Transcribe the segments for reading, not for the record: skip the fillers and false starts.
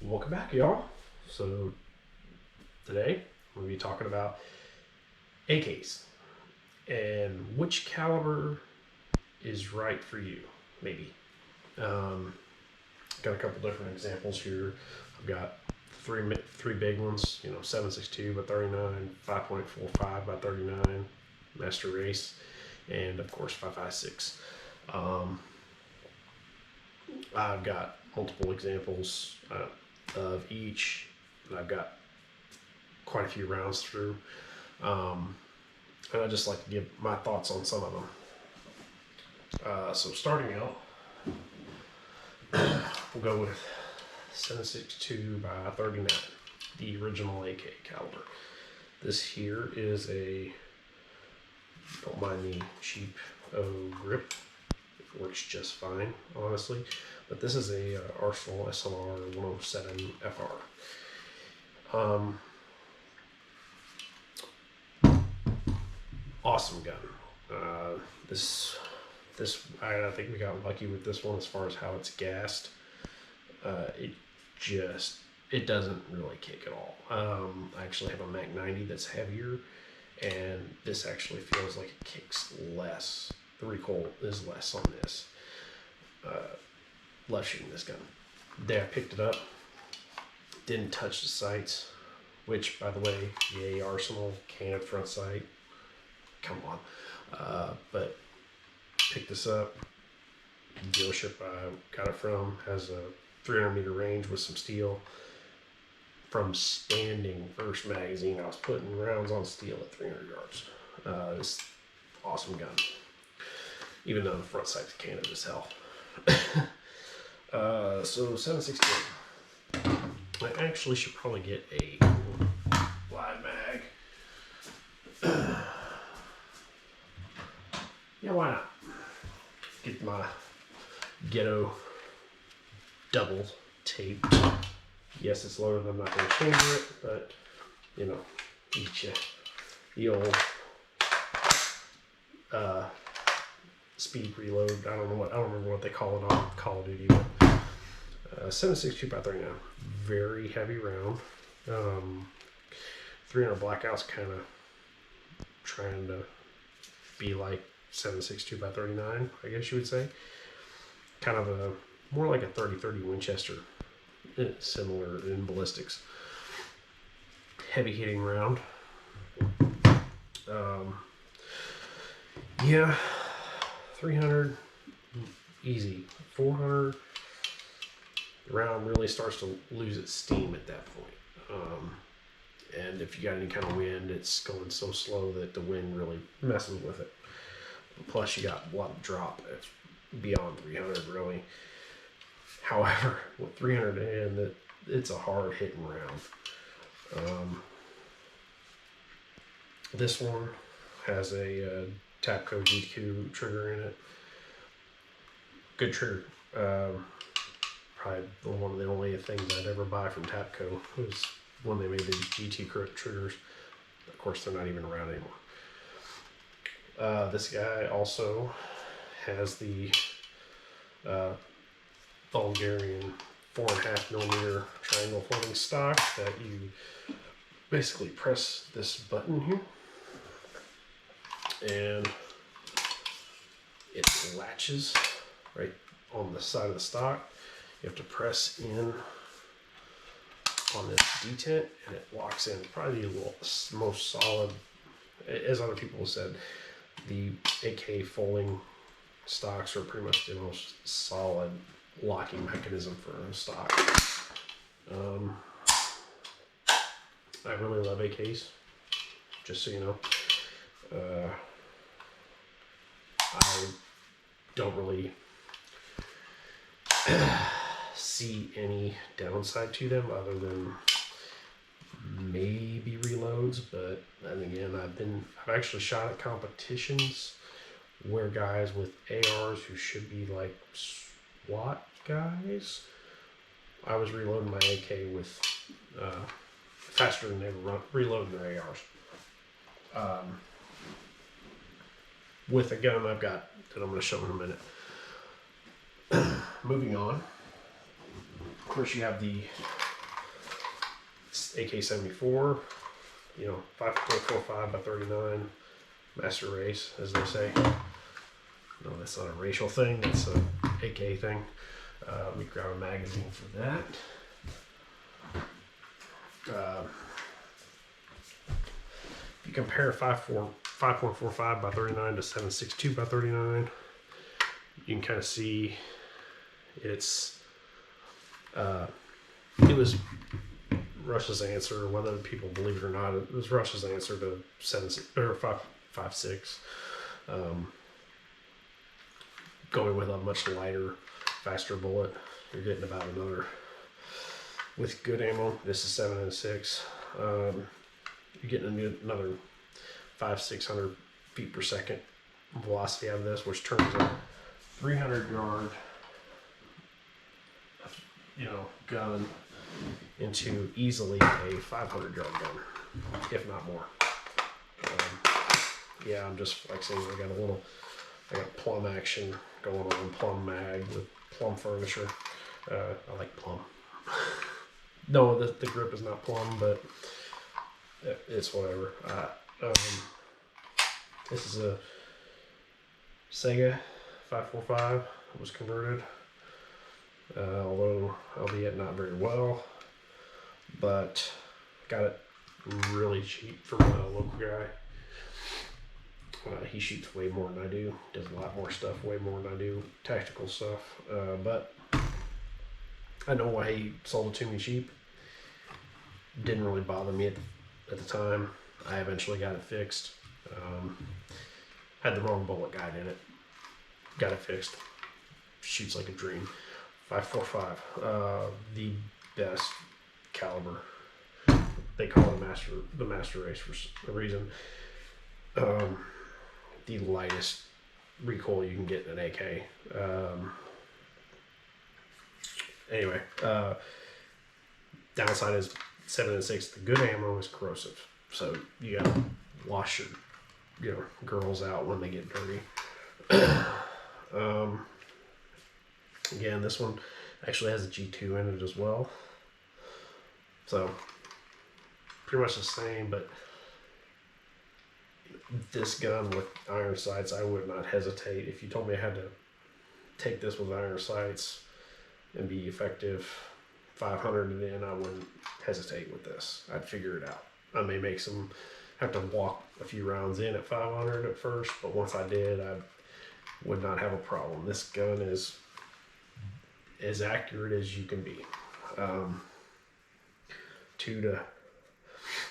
Welcome back, y'all. So today we'll be talking about AKs and which caliber is right for you. Maybe got a couple different examples here. I've got three big ones. 7.62 by 39, 5.45 by 39, Master Race, and of course 5.56. I've got multiple examples of each, and I've got quite a few rounds through, and I just like to give my thoughts on some of them. So starting out, we'll go with 7.62 by 39, the original AK caliber. This here is a, don't mind the cheap grip. It works just fine, honestly. But this is a Arsenal SLR 107 FR. Awesome gun. This I think we got lucky with this one as far as how it's gassed. It doesn't really kick at all. I actually have a Mac 90 that's heavier, and this actually feels like it kicks less. The recoil is less on this. Love shooting this gun. The day I picked it up, didn't touch the sights, which, by the way, yay Arsenal, canted front sight. Come on. But picked this up. The dealership I got it from has a 300 meter range with some steel. From standing first magazine, I was putting rounds on steel at 300 yards. This awesome gun. Even though the front sight's canted as hell. So 7.62. I actually should probably get a wide mag. Yeah, why not? Get my ghetto double tape. Yes, it's loaded. I'm not going to change it, but eat you the old speed reload. I don't remember what they call it on Call of Duty. But 7.62 by 39, very heavy round. 300 Blackout's kind of trying to be like 7.62 by 39, I guess you would say. Kind of more like a 30-30 Winchester, similar in ballistics. Heavy hitting round. Yeah, 300 easy. 400, the round really starts to lose its steam at that point. And if you got any kind of wind, it's going so slow that the wind really messes with it. Plus, you got a lot of drop beyond 300, really. However, with 300 in, it's a hard hitting round. This one has a Tapco GQ trigger in it. Good trigger. Probably one of the only things I'd ever buy from Tapco was when they made these GT triggers. Of course, they're not even around anymore. This guy also has the Bulgarian 4.5mm triangle folding stock that you basically press this button here and it latches right on the side of the stock. You have to press in on this detent and it locks in. Probably the most solid, as other people have said, the AK folding stocks are pretty much the most solid locking mechanism for a stock. I really love AKs, just so you know. I don't really see any downside to them other than maybe reloads, but then again, I've actually shot at competitions where guys with ARs who should be like SWAT guys, I was reloading my AK with faster than they were reloading their ARs. With a gun I've got that I'm going to show in a minute. Moving on. Of course, you have the AK-74, you know, 5.45 by 39, master race, as they say. No, that's not a racial thing, that's a AK thing. We grab a magazine for that. If you compare 5.45 by 39 to 7.62 by 39, you can kind of see it's it was Russia's answer, whether people believe it or not. It was Russia's answer to 5.56. Going with a much lighter, faster bullet, you're getting about another. With good ammo, this is 7.6. You're getting another 500-600 feet per second velocity out of this, which turns a 300-yard, gun into easily a 500-yard gun, if not more. Yeah, I'm just flexing. I got plum action going on, plum mag with plum furniture. I like plum. No, the grip is not plum, but it's whatever. This is a Sega 545. It was converted, although albeit not very well. But got it really cheap from a local guy. He shoots way more than I do. Does a lot more stuff, way more than I do. Tactical stuff. But I know why he sold it to me cheap. Didn't really bother me at the time. I eventually got it fixed. Had the wrong bullet guide in it. Got it fixed. Shoots like a dream. 5.45. The best caliber. They call it the master race for a reason. The lightest recoil you can get in an AK. Anyway, downside is 7.6. The good ammo is corrosive, so you gotta wash your girls out when they get dirty. Again, this one actually has a G2 in it as well, so pretty much the same, but this gun with iron sights, I would not hesitate. If you told me I had to take this with iron sights and be effective 500 and in, I wouldn't hesitate with this. I'd figure it out. I may have to walk a few rounds in at 500 at first, but once I did, I would not have a problem. This gun is as accurate as you can be. 2 to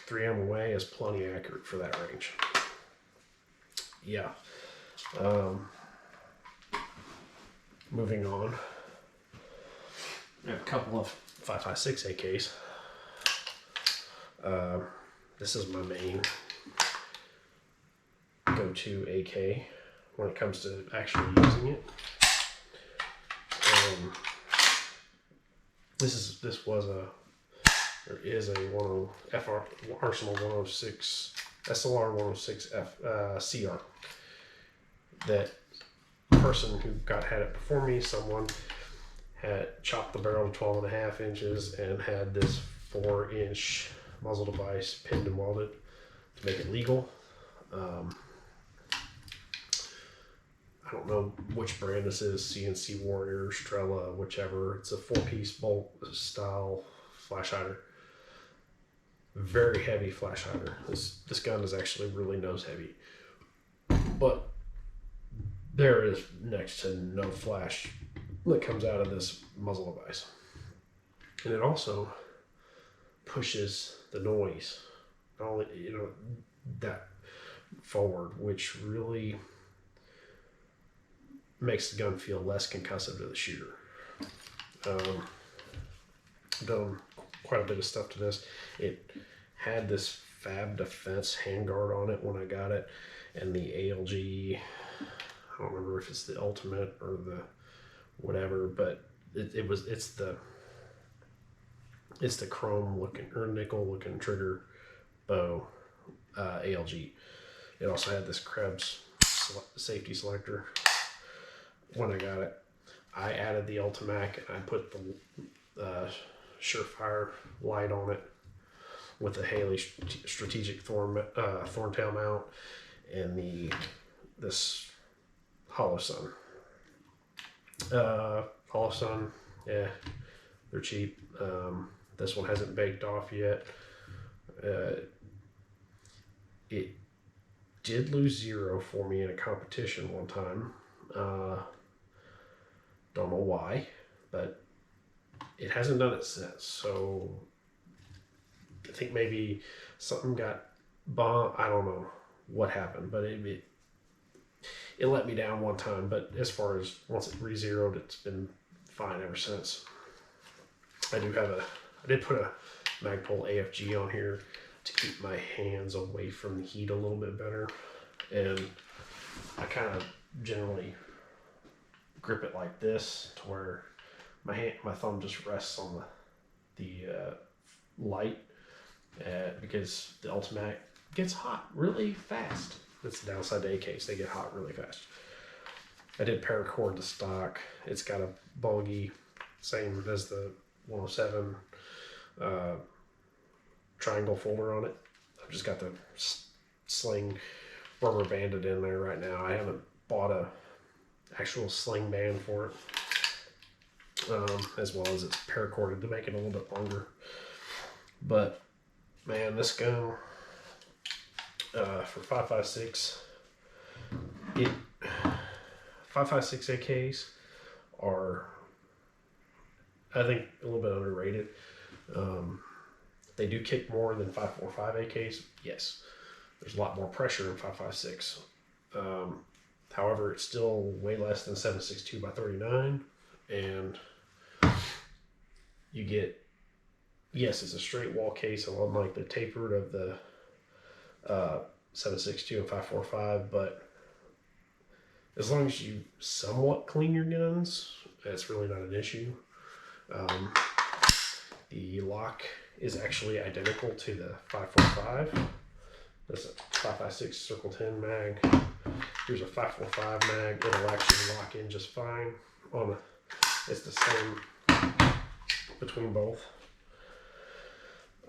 3 MOA is plenty accurate for that range. Yeah. Moving on. I have a couple of 5.56 AKs. This is my main go-to AK when it comes to actually using it. This is a Arsenal 106 SLR 106 CR. That person who had it before me, someone had chopped the barrel to 12.5 inches and had this 4-inch muzzle device pinned and welded to make it legal. I don't know which brand this is, CNC Warrior, Strela, whichever. It's a 4-piece bolt style flash hider. Very heavy flash hider. This gun is actually really nose heavy, but there is next to no flash that comes out of this muzzle device, and it also pushes the noise, not only that forward, which really makes the gun feel less concussive to the shooter. Done quite a bit of stuff to this. It had this Fab Defense handguard on it when I got it, and the ALG, I don't remember if it's the Ultimate or the whatever, but it's the chrome looking or nickel looking trigger bow ALG. It also had this Krebs safety selector. When I got it, I added the Ultimac and I put the Surefire light on it with the Haley strategic Thorntail mount and this Holosun. Holosun, yeah, they're cheap. This one hasn't baked off yet. It did lose 0 for me in a competition one time. Don't know why, but it hasn't done it since. So I think maybe something got bombed. I don't know what happened, but it let me down one time. But as far as once it re-zeroed, it's been fine ever since. I did put a Magpul AFG on here to keep my hands away from the heat a little bit better, and I kind of generally grip it like this to where my thumb just rests on the light, because the Ultimatic gets hot really fast. That's the downside to AKs; they get hot really fast. I did paracord the stock. It's got a bulgy, same as the 107 triangle folder on it. I've just got the sling rubber banded in there right now. I haven't bought a actual sling band for it, as well as it's paracorded to make it a little bit longer. But man, this gun for 5.56, 5.56 AKs are, I think, a little bit underrated. They do kick more than 5.45 AKs. Yes, there's a lot more pressure in 5.56. However, it's still way less than 7.62 by 39, and you get, yes, it's a straight wall case, unlike the tapered of the 7.62 and 5.45, but as long as you somewhat clean your guns, that's really not an issue. The lock is actually identical to the 5.45. That's a 5.56 Circle 10 mag. Here's a 5.45 mag. It'll actually lock in just fine. It's the same between both.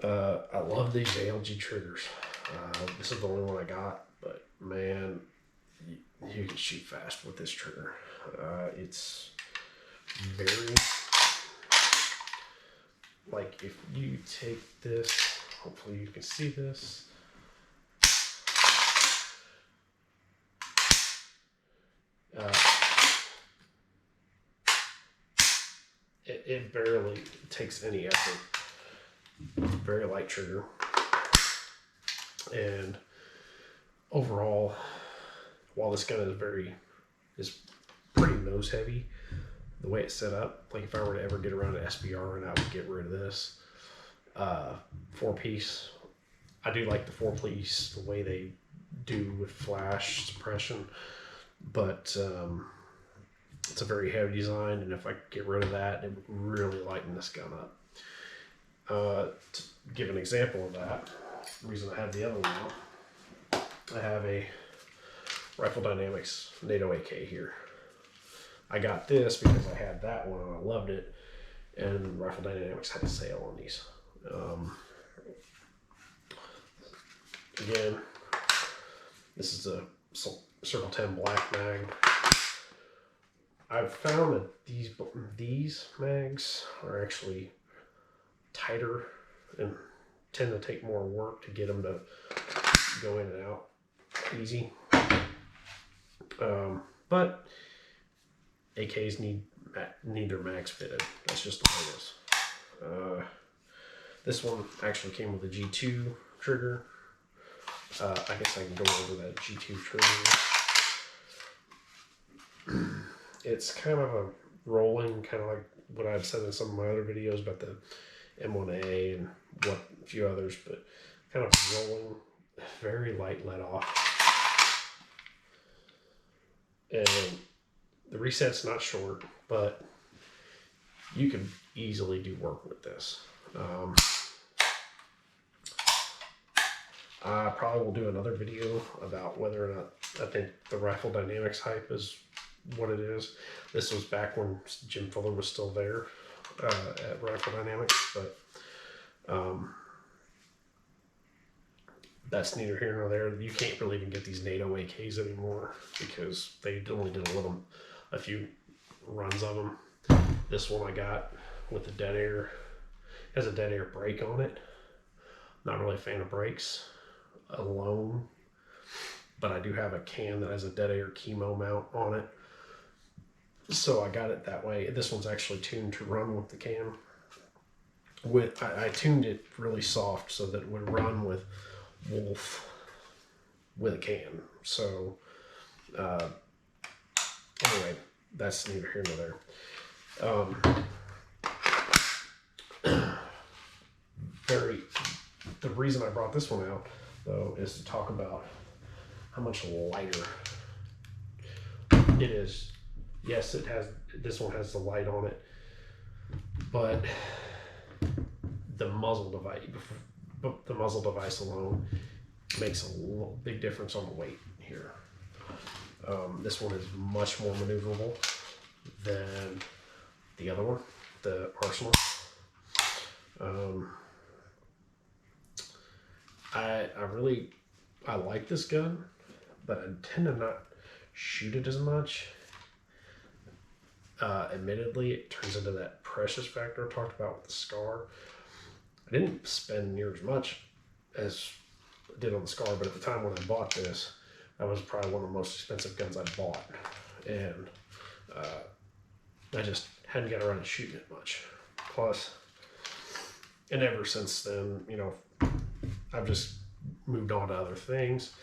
I love these ALG triggers. This is the only one I got, but man, you can shoot fast with this trigger. It's very, like, if you take this, hopefully you can see this. It barely takes any effort. Very light trigger, and overall, while this gun is pretty nose heavy, the way it's set up, like if I were to ever get around to SBR and I would get rid of this 4-piece, I do like the 4-piece the way they do with flash suppression, but it's a very heavy design, and if I could get rid of that, it would really lighten this gun up. To give an example of that, the reason I have the other one out, I have a Rifle Dynamics NATO AK here. I got this because I had that one and I loved it, and Rifle Dynamics had a sale on these. Again, this is a Circle 10 black mag. I've found that these mags are actually tighter and tend to take more work to get them to go in and out easy. But AKs need their mags fitted. That's just the way it is. This one actually came with a G2 trigger. I guess I can go over that G2 trigger. It's kind of a rolling, kind of like what I've said in some of my other videos about the M1A and a few others, but kind of rolling, very light let off. And the reset's not short, but you can easily do work with this. I probably will do another video about whether or not I think the Rifle Dynamics hype is what it is. This was back when Jim Fuller was still there at Rifle Dynamics, but that's neither here nor there. You can't really even get these NATO AKs anymore because they only did a few runs of them. This one I got with the dead air, has a dead air brake on it. Not really a fan of brakes alone, but I do have a can that has a dead air chemo mount on it. So I got it that way. This one's actually tuned to run with the can. I tuned it really soft so that it would run with Wolf with a can. So anyway, that's neither here nor there. The reason I brought this one out though is to talk about how much lighter it is. Yes, this one has the light on it, but the muzzle device alone makes a big difference on the weight here. This one is much more maneuverable than the other one, the Arsenal. I like this gun, but I tend to not shoot it as much. Admittedly, it turns into that precious factor I talked about with the Scar. I didn't spend near as much as I did on the Scar, but at the time when I bought this, that was probably one of the most expensive guns I bought. And I just hadn't got around to shooting it much. Plus, and ever since then, I've just moved on to other things.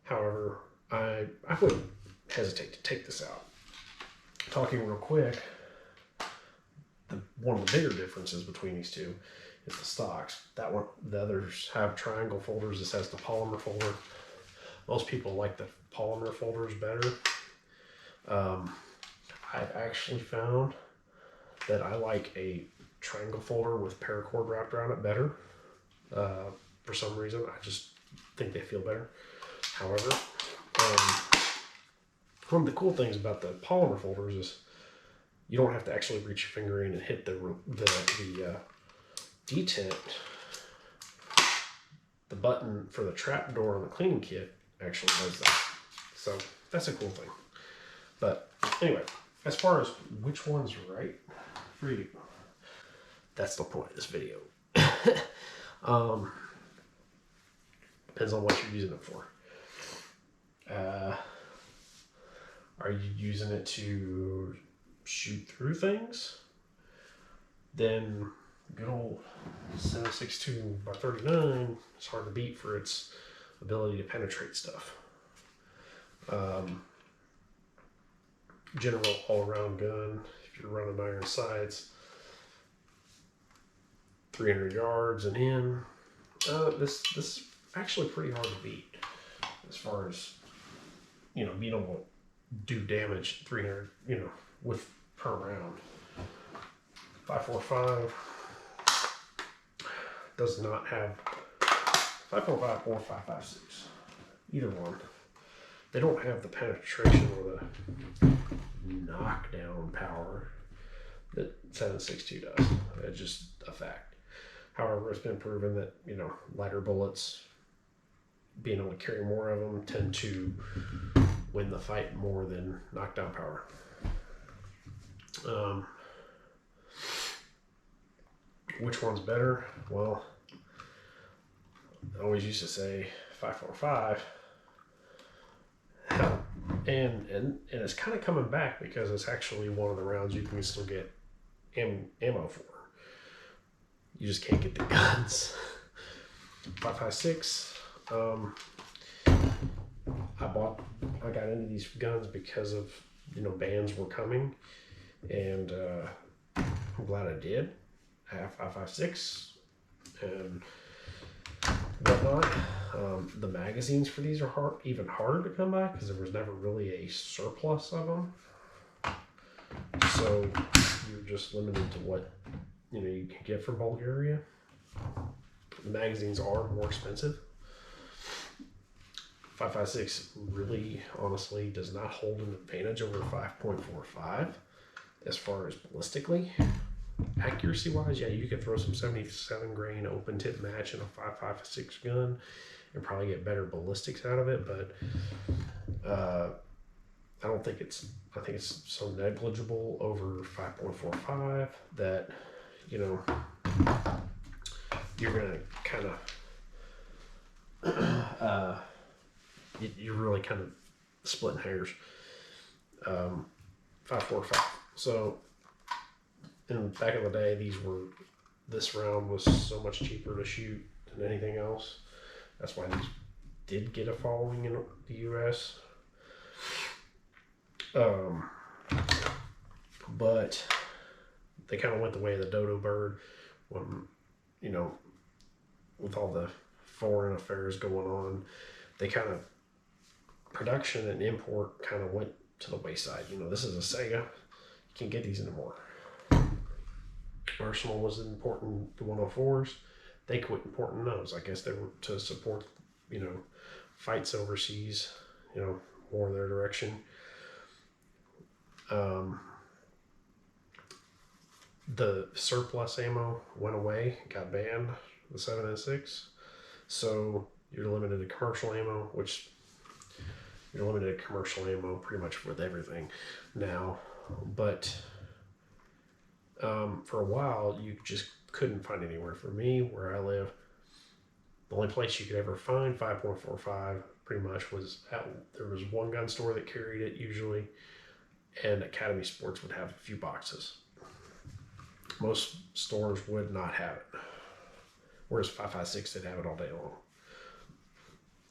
However, I wouldn't hesitate to take this out. Talking real quick, one of the bigger differences between these two is the stocks. The others have triangle folders. This has the polymer folder. Most people like the polymer folders better. I've actually found that I like a triangle folder with paracord wrapped around it better. For some reason, I just think they feel better. However, one of the cool things about the polymer folders is you don't have to actually reach your finger in and hit the detent. The button for the trap door on the cleaning kit actually does that. So that's a cool thing. But anyway, as far as which one's right for you, that's the point of this video. Depends on what you're using it for. Are you using it to shoot through things? Then good old 7.62 by 39 is hard to beat for its ability to penetrate stuff. General all-around gun, if you're running iron sights, 300 yards and in. This is actually pretty hard to beat as far as being able to do damage 300 with per round. 5.45 does not have 5.45 or 5.56, either one. They don't have the penetration or the knockdown power that 7.62 does. It's just a fact. However, it's been proven that lighter bullets, being able to carry more of them, tend to win the fight more than knockdown power. Which one's better? Well, I always used to say 5.45, and it's kind of coming back because it's actually one of the rounds you can still get ammo for. You just can't get the guns. 5.56. I got into these guns because of bans were coming, and I'm glad I did. I have 5.56 and whatnot. The magazines for these are even harder to come by because there was never really a surplus of them. So you're just limited to what you can get from Bulgaria. The magazines are more expensive. 5.56 really, honestly, does not hold an advantage over 5.45 as far as ballistically. accuracy wise, yeah, you could throw some 77 grain open tip match in a 5.56 gun and probably get better ballistics out of it, but I don't think it's. I think it's so negligible over 5.45 that, you know, you're gonna kind of you're really kind of splitting hairs. 5.45. So in back in the day, this round was so much cheaper to shoot than anything else. That's why these did get a following in the U.S. But they kind of went the way of the dodo bird when, you know, with all the foreign affairs going on, they kind of production and import kind of went to the wayside. You know, this is a Sega, you can't get these anymore. Arsenal was importing the 104s, they quit importing those. I guess they were to support, you know, fights overseas, you know, more their direction. The surplus ammo went away, got banned, the 7 and 6. So you're limited to commercial ammo, which you're limited to commercial ammo pretty much with everything now. But for a while, you just couldn't find anywhere. For me, where I live, the only place you could ever find 5.45 pretty much was there was one gun store that carried it usually, and Academy Sports would have a few boxes. Most stores would not have it, whereas 5.56 they'd have it all day long.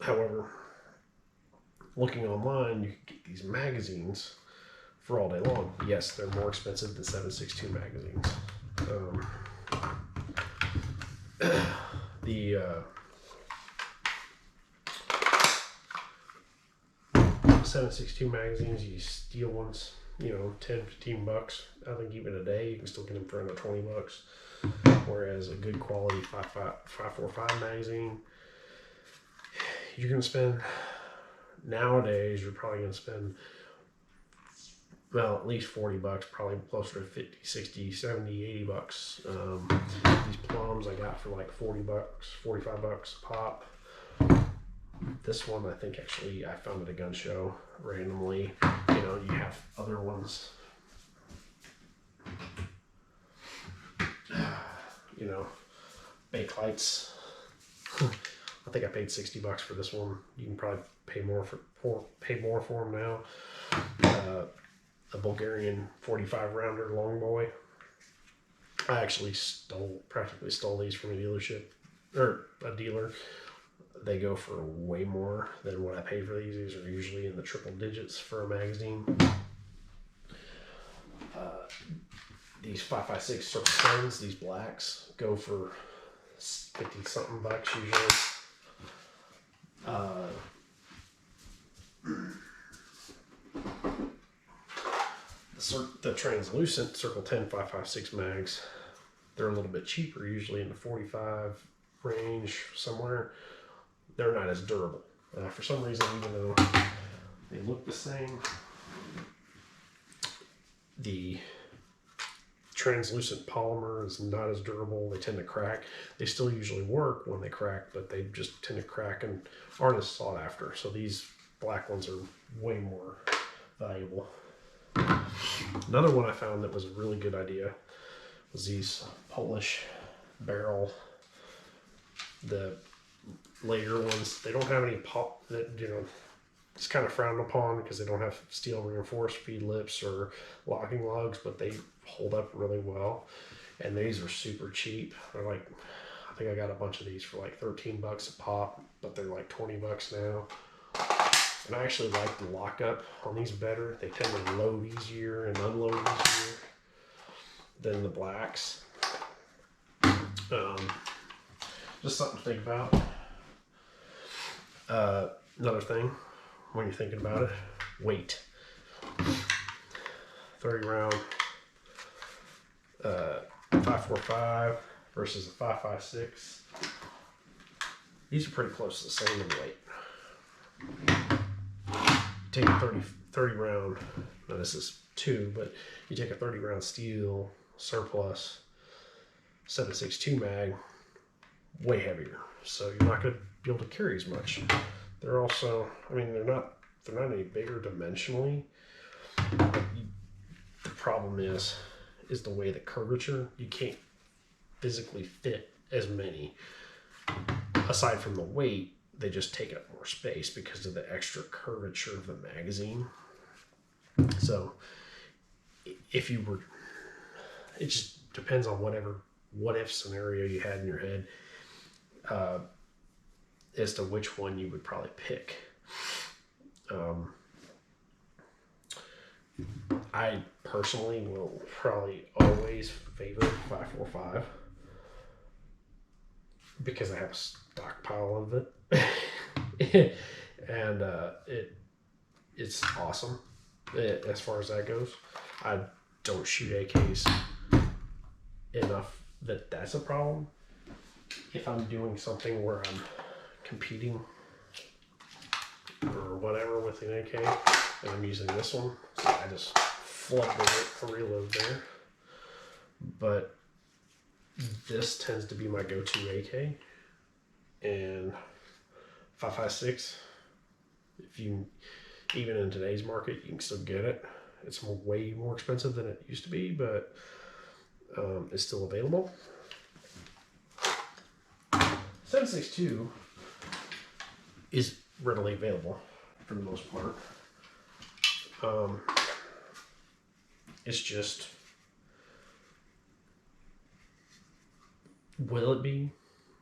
However, looking online, you can get these magazines for all day long. Yes, they're more expensive than 7.62 magazines. The 7.62 magazines, you steal ones, you know, 10, 15 bucks. I think even a day you can still get them for under 20 bucks. Whereas a good quality 5.45 magazine, you're gonna spend, nowadays you're probably gonna spend, well, at least 40 bucks, probably closer to 50, 60, 70, 80 bucks. These plums I got for like 40 bucks, 45 bucks a pop. This one I think actually I found at a gun show randomly. You know, you have other ones, you know, Bakelights. I think I paid 60 bucks for this one. You can probably pay more for them now. A Bulgarian 45 rounder long boy. I actually practically stole these from a dealership or a dealer. They go for way more than what I paid for these. These are usually in the triple digits for a magazine. These 5.56 Circle 10s, these blacks, go for 50 something bucks usually. The translucent Circle 10 5.56 mags, they're a little bit cheaper, usually in the 45 range somewhere. They're not as durable. For some reason, even though they look the same, the translucent polymer is not as durable. They tend to crack. They still usually work when they crack, but they just tend to crack and aren't as sought after. So these black ones are way more valuable. Another one I found that was a really good idea was these Polish barrel, the later ones. They don't have any pop that, you know, it's kind of frowned upon because they don't have steel reinforced feed lips or locking lugs, but they hold up really well. And these are super cheap. They're like, I think I got a bunch of these for like 13 bucks a pop, but they're like 20 bucks now. And I actually like the lockup on these better. They tend to load easier and unload easier than the blacks. Just something to think about. Another thing, when you're thinking about it, weight. 30 round 5.45 versus a 5.56. These are pretty close to the same in weight. Take a 30 round, now this is 2, but you take a 30 round steel surplus 7.62 mag, way heavier. So you're not going to be able to carry as much. They're also, I mean, they're not any bigger dimensionally. The problem is the way the curvature, you can't physically fit as many. Aside from the weight, they just take up more space because of the extra curvature of the magazine. So if you were, it just depends on whatever what if scenario you had in your head as to which one you would probably pick. I personally will probably always favor 545 because I have a stockpile of it. And it's awesome as far as that goes. I don't shoot AKs enough that that's a problem. If I'm doing something where I'm competing or whatever with an AK and I'm using this one, so I just flood the reload there. But this tends to be my go-to AK, and 5.56, if you, even in today's market, you can still get it. It's way more expensive than it used to be, but it's still available. 7.62 is readily available for the most part. It's just, will it be?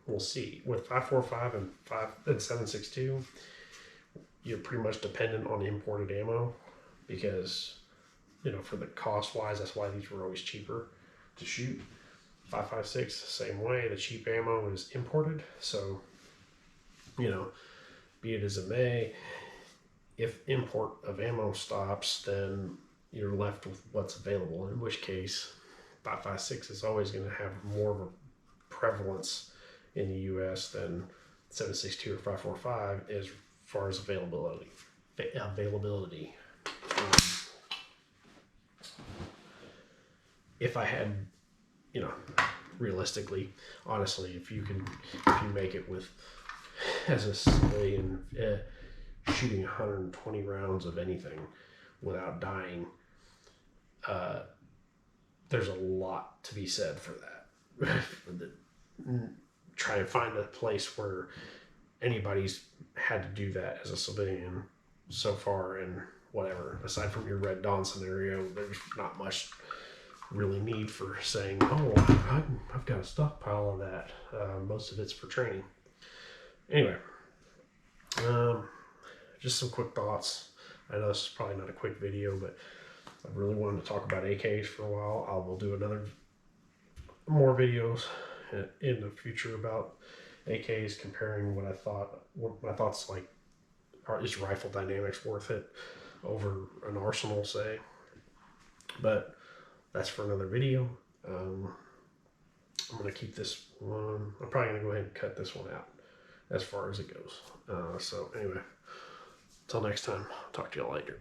We'll see. With 5.45 and 7.62, you're pretty much dependent on imported ammo because, you know, for the cost wise, that's why these were always cheaper to shoot. 5.56, same way. The cheap ammo is imported. So, you know, be it as it may, if import of ammo stops, then you're left with what's available, in which case 5.56 is always going to have more of a prevalence in the US than 7.62 or 5.45 as far as availability. If I had, you know, realistically, honestly, if you make it with, as a civilian, shooting 120 rounds of anything without dying, there's a lot to be said for that. Try and find a place where anybody's had to do that as a civilian so far, and whatever, aside from your Red Dawn scenario, there's not much really need for saying, oh, I've got a stockpile of that. Most of it's for training. Anyway, just some quick thoughts. I know this is probably not a quick video, but I really wanted to talk about AKs for a while. I will do more videos in the future about AKs, comparing what my thoughts like. Is Rifle Dynamics worth it over an Arsenal, say? But that's for another video. I'm going to keep this one. I'm probably going to go ahead and cut this one out as far as it goes. So anyway, until next time, I'll talk to y'all later.